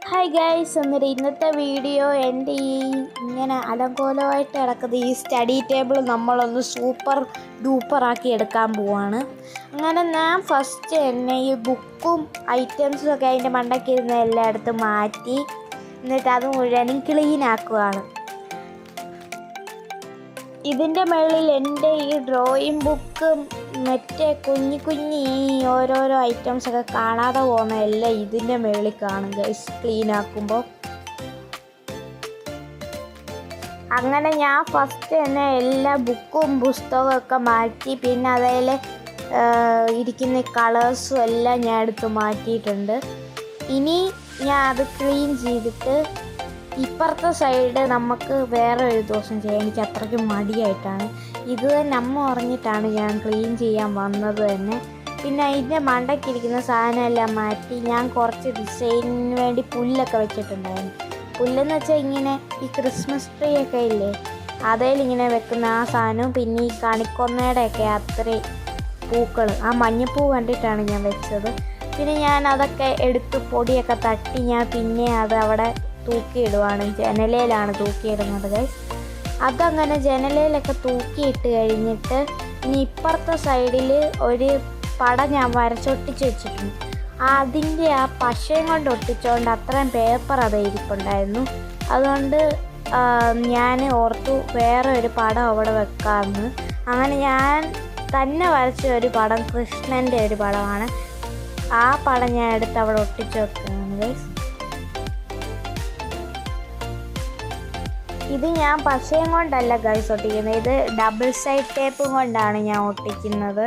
Hi guys, എന്നിട്ട് ഇന്നത്തെ video എൻ്റെ ഇങ്ങനെ അലങ്കോലമായിട്ട് കിടക്കുന്ന ഈ സ്റ്റഡി ടേബിൾ നമ്മളൊന്ന് സൂപ്പർ ഡൂപ്പറാക്കി എടുക്കാൻ പോവാണ്. അങ്ങനെ ഞാൻ ഫസ്റ്റ് തന്നെ ഈ ബുക്കും ഐറ്റംസും ഒക്കെ അതിൻ്റെ മണ്ടയ്ക്ക് ഇരുന്ന് എല്ലായിടത്തും മാറ്റി, എന്നിട്ട് അത് മുഴുവനും ക്ലീൻ ആക്കുകയാണ്. ഇതിൻ്റെ മുകളിൽ എൻ്റെ ഈ ഡ്രോയിങ് ബുക്കും മറ്റേ കുഞ്ഞി ഈ ഓരോരോ ഐറ്റംസൊക്കെ കാണാതെ പോകുന്നതെല്ലാം ഇതിൻ്റെ മുകളിൽ കാണും ഗൈസ് ക്ലീൻ ആക്കുമ്പോൾ. അങ്ങനെ ഞാൻ ഫസ്റ്റ് തന്നെ എല്ലാ ബുക്കും പുസ്തകമൊക്കെ മാറ്റി, പിന്നെ അതിൽ ഇരിക്കുന്ന കളേഴ്സും എല്ലാം ഞാൻ എടുത്ത് മാറ്റിയിട്ടുണ്ട്. ഇനി ഞാൻ അത് ക്ലീൻ ചെയ്തിട്ട് ഇപ്പുറത്തെ സൈഡ് നമുക്ക് വേറെ ഒരു ദിവസം ചെയ്യാം. എനിക്ക് അത്രയ്ക്ക് മടിയായിട്ടാണ്. ഇത് തന്നെ അമ്മ പറഞ്ഞിട്ടാണ് ഞാൻ ക്ലീൻ ചെയ്യാൻ വന്നത് തന്നെ. പിന്നെ അതിൻ്റെ മണ്ടയ്ക്കിരിക്കുന്ന സാധനമെല്ലാം മാറ്റി ഞാൻ കുറച്ച് ഡിസൈനിന് വേണ്ടി പുല്ലൊക്കെ വെച്ചിട്ടുണ്ടായിരുന്നു. പുല്ലെന്ന് വെച്ചാൽ ഇങ്ങനെ ഈ ക്രിസ്മസ് ട്രീ ഒക്കെ ഇല്ലേ, അതിലിങ്ങനെ വെക്കുന്ന ആ സാധനവും പിന്നെ ഈ കണിക്കൊന്നയുടെയൊക്കെ അത്രയും പൂക്കൾ, ആ മഞ്ഞപ്പൂ കണ്ടിട്ടാണ് ഞാൻ വെച്ചത്. പിന്നെ ഞാൻ അതൊക്കെ എടുത്ത് പൊടിയൊക്കെ തട്ടി ഞാൻ പിന്നെ അത് അവിടെ തൂക്കിയിടുവാണ്. ജനലയിലാണ് തൂക്കിയിടുന്നത് ഗൈസ്. അതങ്ങനെ ജനലയിലൊക്കെ തൂക്കിയിട്ട് കഴിഞ്ഞിട്ട് ഇനി ഇപ്പുറത്തെ സൈഡിൽ ഒരു പടം ഞാൻ വരച്ചൊട്ടിച്ച് വെച്ചിട്ടുണ്ട്. അതിൻ്റെ ആ പശയും കൊണ്ട് ഒട്ടിച്ചുകൊണ്ട് അത്രയും പേപ്പർ അത് ഇരിപ്പുണ്ടായിരുന്നു. അതുകൊണ്ട് ഞാൻ ഓർത്തു വേറെ ഒരു പടം അവിടെ വെക്കാമെന്ന്. അങ്ങനെ ഞാൻ തന്നെ വരച്ച ഒരു പടം, കൃഷ്ണൻ്റെ ഒരു പടമാണ്. ആ പടം ഞാൻ എടുത്ത് അവിടെ ഒട്ടിച്ച് വെക്കുകയാണ് ഗൈസ്. ഇത് ഞാൻ പശയും കൊണ്ടല്ല ഗൈസ് ഒട്ടിക്കുന്നത്, ഇത് ഡബിൾ സൈഡ് ടേപ്പും കൊണ്ടാണ് ഞാൻ ഒട്ടിക്കുന്നത്.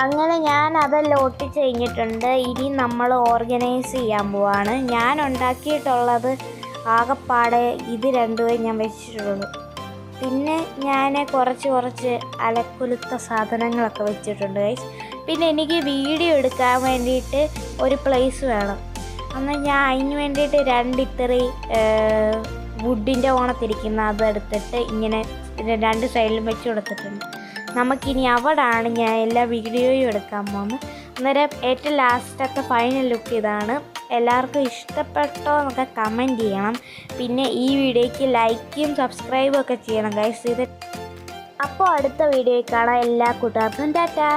അങ്ങനെ ഞാൻ അതെല്ലാം ഒട്ടിച്ച് കഴിഞ്ഞിട്ടുണ്ട്. ഇനി നമ്മൾ ഓർഗനൈസ് ചെയ്യാൻ പോവാണ്. ഞാൻ ഉണ്ടാക്കിയിട്ടുള്ളത് ആകെപ്പാടെ ഇത് രണ്ടുമേ ഞാൻ വെച്ചിട്ടുള്ളൂ. പിന്നെ ഞാൻ കുറച്ച് അലക്കുലുത്ത സാധനങ്ങളൊക്കെ വെച്ചിട്ടുണ്ട് ഗൈസ്. പിന്നെ എനിക്ക് വീഡിയോ എടുക്കാൻ വേണ്ടിയിട്ട് ഒരു പ്ലേസ് വേണം. എന്നാൽ ഞാൻ അതിന് വേണ്ടിയിട്ട് ഇത്തിരി വുഡിൻ്റെ ഓണത്തിരിക്കുന്ന അതെടുത്തിട്ട് ഇങ്ങനെ രണ്ട് സൈഡിലും വെച്ച് കൊടുത്തിട്ടുണ്ട്. നമുക്കിനി അവിടാണ് ഞാൻ എല്ലാ വീഡിയോയും എടുക്കാൻ പോകുന്നത്. അന്നേരം ഏറ്റവും ലാസ്റ്റത്തെ ഫൈനൽ ലുക്ക് ഇതാണ്. എല്ലാവർക്കും ഇഷ്ടപ്പെട്ടോ എന്നൊക്കെ കമൻറ്റ് ചെയ്യണം. പിന്നെ ഈ വീഡിയോയ്ക്ക് ലൈക്കും സബ്സ്ക്രൈബും ഒക്കെ ചെയ്യണം ഗൈസ്. അപ്പോൾ അടുത്ത വീഡിയോയിൽ കാണാം. എല്ലാ കൂട്ടുകാർക്കും ടാറ്റാ.